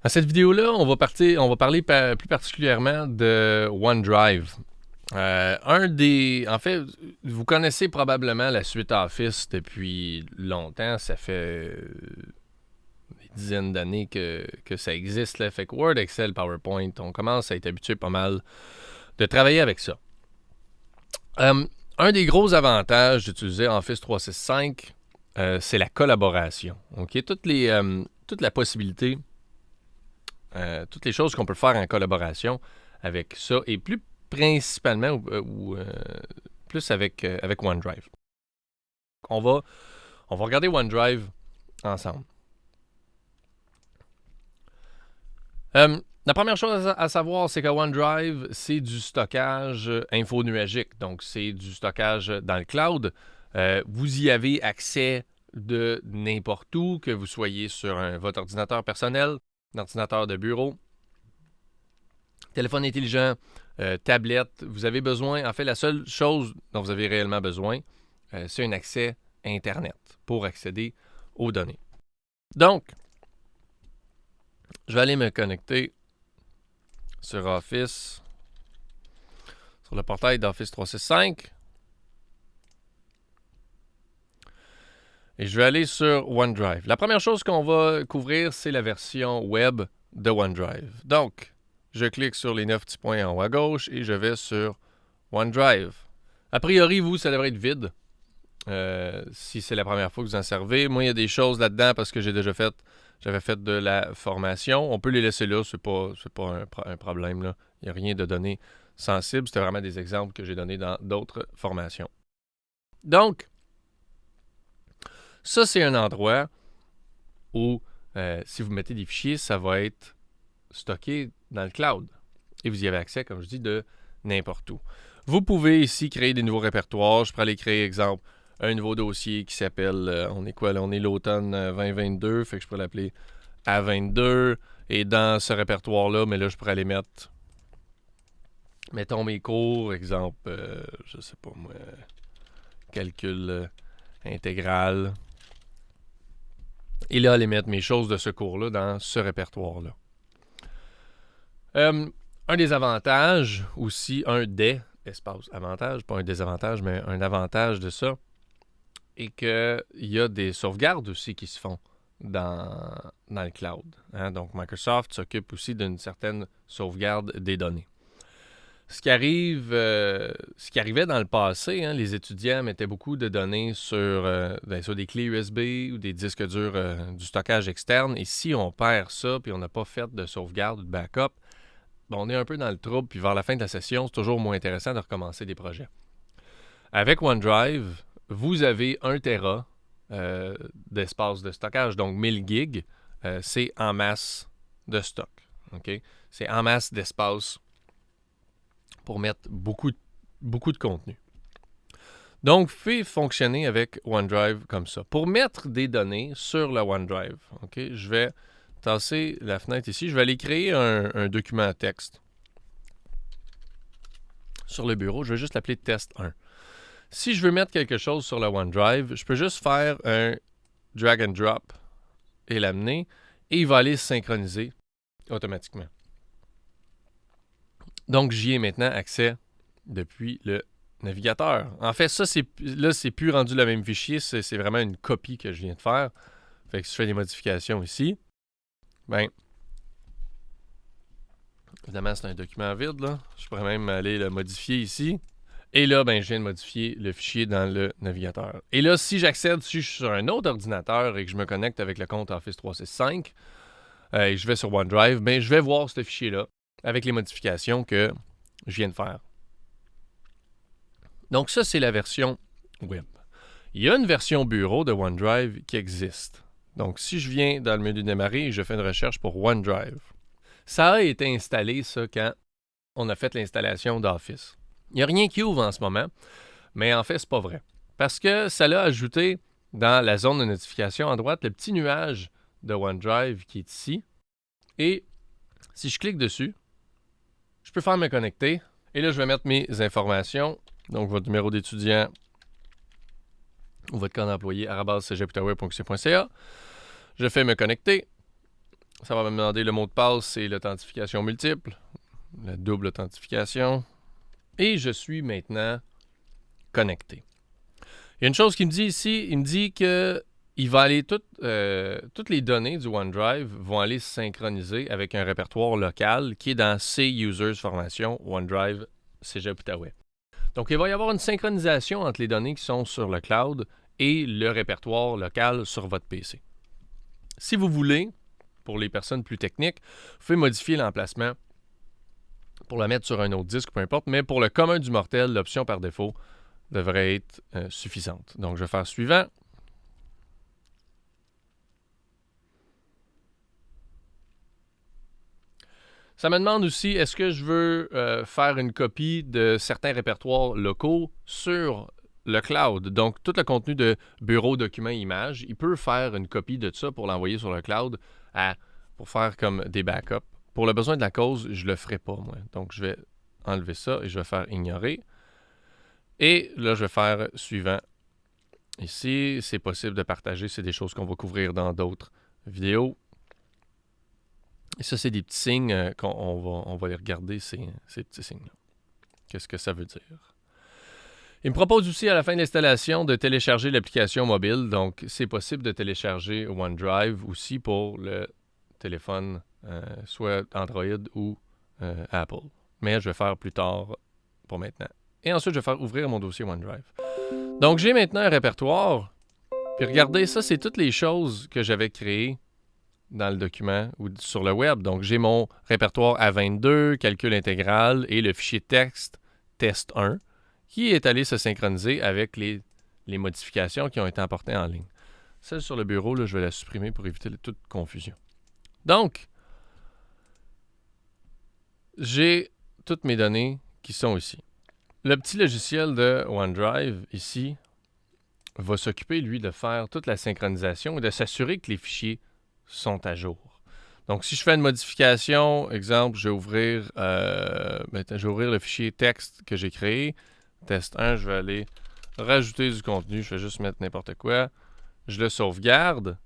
Dans cette vidéo-là, on va parler plus particulièrement de OneDrive. En fait, vous connaissez probablement la suite Office depuis longtemps. Ça fait des dizaines d'années que ça existe. Là. Fait que Word, Excel, PowerPoint, on commence à être habitué pas mal de travailler avec ça. Un des gros avantages d'utiliser Office 365, c'est la collaboration. Okay? Toute la possibilité, toutes les choses qu'on peut faire en collaboration avec ça, et plus principalement plus avec OneDrive. On va regarder OneDrive ensemble. La première chose à savoir, c'est que OneDrive, c'est du stockage infonuagique. Donc, c'est du stockage dans le cloud. Vous y avez accès de n'importe où, que vous soyez sur votre ordinateur personnel, un ordinateur de bureau, téléphone intelligent, tablette. Vous avez besoin, en fait, la seule chose dont vous avez réellement besoin, c'est un accès Internet pour accéder aux données. Donc, je vais aller me connecter sur Office, sur le portail d'Office 365. Et je vais aller sur OneDrive. La première chose qu'on va couvrir, c'est la version web de OneDrive. Donc, je clique sur les 9 petits points en haut à gauche et je vais sur OneDrive. A priori, vous, ça devrait être vide. Si c'est la première fois que vous en servez. Moi, il y a des choses là-dedans parce que j'avais fait de la formation. On peut les laisser là, c'est pas un problème. Là. Il n'y a rien de données sensibles. C'était vraiment des exemples que j'ai donnés dans d'autres formations. Donc, ça, c'est un endroit où, si vous mettez des fichiers, ça va être stocké dans le cloud. Et vous y avez accès, comme je dis, de n'importe où. Vous pouvez ici créer des nouveaux répertoires. Je pourrais aller créer, exemple, un nouveau dossier qui s'appelle, on est quoi là? On est l'automne 2022, fait que je pourrais l'appeler A22. Et dans ce répertoire-là, mais là, je pourrais aller mettre, mettons mes cours, exemple, je sais pas moi, calcul intégral. Et là, aller mettre mes choses de ce cours-là dans ce répertoire-là. Un des avantages aussi, espace avantage, pas un désavantage, mais un avantage de ça, est qu'il y a des sauvegardes aussi qui se font dans le cloud. Hein? Donc, Microsoft s'occupe aussi d'une certaine sauvegarde des données. Ce qui arrivait dans le passé, hein, les étudiants mettaient beaucoup de données sur des clés USB ou des disques durs du stockage externe. Et si on perd ça puis on n'a pas fait de sauvegarde ou de backup, on est un peu dans le trouble. Puis vers la fin de la session, c'est toujours moins intéressant de recommencer des projets. Avec OneDrive, vous avez 1 Tera d'espace de stockage, donc 1000 gigs. C'est en masse de stock. Okay? C'est en masse d'espace pour mettre beaucoup de contenu. Donc, fait fonctionner avec OneDrive comme ça. Pour mettre des données sur le OneDrive, okay, je vais tasser la fenêtre ici. Je vais aller créer un document texte sur le bureau. Je vais juste l'appeler test 1. Si je veux mettre quelque chose sur le OneDrive, je peux juste faire un drag and drop et l'amener et il va aller se synchroniser automatiquement. Donc, j'y ai maintenant accès depuis le navigateur. En fait, ça, c'est plus rendu le même fichier. C'est vraiment une copie que je viens de faire. Fait que si je fais des modifications ici, évidemment, c'est un document vide, là. Je pourrais même aller le modifier ici. Et là, je viens de modifier le fichier dans le navigateur. Et là, si j'accède, si je suis sur un autre ordinateur et que je me connecte avec le compte Office 365 et je vais sur OneDrive, je vais voir ce fichier-là avec les modifications que je viens de faire. Donc ça, c'est la version web. Il y a une version bureau de OneDrive qui existe. Donc si je viens dans le menu démarrer et je fais une recherche pour OneDrive, ça a été installé, ça, quand on a fait l'installation d'Office. Il n'y a rien qui ouvre en ce moment, mais en fait, c'est pas vrai. Parce que ça l'a ajouté dans la zone de notification à droite, le petit nuage de OneDrive qui est ici. Et si je clique dessus, je peux faire me connecter. Et là, je vais mettre mes informations. Donc, votre numéro d'étudiant ou votre code d'employé @cégeptower.qc.ca. Je fais me connecter. Ça va me demander le mot de passe et l'authentification multiple, la double authentification. Et je suis maintenant connecté. Il y a une chose qu'il me dit ici, il me dit que il va aller toutes les données du OneDrive vont aller se synchroniser avec un répertoire local qui est dans C-Users Formation OneDrive Cégep Outaouais. Donc, il va y avoir une synchronisation entre les données qui sont sur le cloud et le répertoire local sur votre PC. Si vous voulez, pour les personnes plus techniques, vous pouvez modifier l'emplacement pour la mettre sur un autre disque, peu importe, mais pour le commun du mortel, l'option par défaut devrait être suffisante. Donc, je vais faire suivant. Ça me demande aussi, est-ce que je veux faire une copie de certains répertoires locaux sur le cloud? Donc, tout le contenu de bureau, documents, images, il peut faire une copie de ça pour l'envoyer sur le cloud pour faire comme des backups. Pour le besoin de la cause, je ne le ferai pas, moi. Donc, je vais enlever ça et je vais faire ignorer. Et là, je vais faire suivant. Ici, c'est possible de partager. C'est des choses qu'on va couvrir dans d'autres vidéos. Et ça, c'est des petits signes qu'on va les regarder, ces petits signes-là. Qu'est-ce que ça veut dire? Il me propose aussi à la fin de l'installation de télécharger l'application mobile. Donc, c'est possible de télécharger OneDrive aussi pour le téléphone, soit Android ou Apple. Mais je vais faire plus tard pour maintenant. Et ensuite, je vais faire ouvrir mon dossier OneDrive. Donc, j'ai maintenant un répertoire. Puis regardez, ça, c'est toutes les choses que j'avais créées dans le document ou sur le web. Donc, j'ai mon répertoire A22, calcul intégral et le fichier texte test 1 qui est allé se synchroniser avec les modifications qui ont été apportées en ligne. Celle sur le bureau, là, je vais la supprimer pour éviter toute confusion. Donc, j'ai toutes mes données qui sont ici. Le petit logiciel de OneDrive, ici, va s'occuper, lui, de faire toute la synchronisation et de s'assurer que les fichiers sont à jour. Donc, si je fais une modification, exemple, je vais ouvrir le fichier texte que j'ai créé. Test 1, je vais aller rajouter du contenu. Je vais juste mettre n'importe quoi. Je le sauvegarde.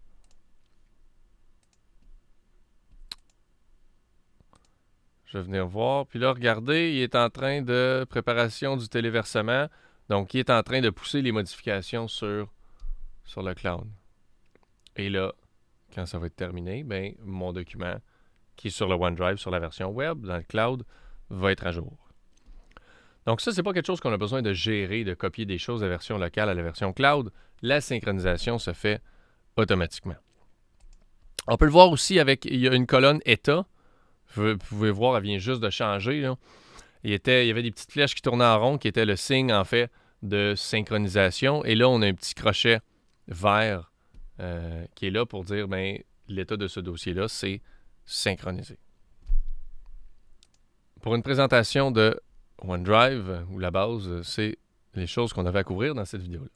Je vais venir voir. Puis là, regardez, il est en train de préparation du téléversement. Donc, il est en train de pousser les modifications sur le cloud. Et là, quand ça va être terminé, ben, mon document qui est sur le OneDrive, sur la version web, dans le cloud, va être à jour. Donc ça, c'est pas quelque chose qu'on a besoin de gérer, de copier des choses de la version locale à la version cloud. La synchronisation se fait automatiquement. On peut le voir aussi il y a une colonne état. Vous pouvez voir, elle vient juste de changer, là. Il y avait des petites flèches qui tournaient en rond, qui étaient le signe, en fait, de synchronisation. Et là, on a un petit crochet vert qui est là pour dire, ben, l'état de ce dossier-là, c'est synchronisé. Pour une présentation de OneDrive, ou la base, c'est les choses qu'on avait à couvrir dans cette vidéo-là.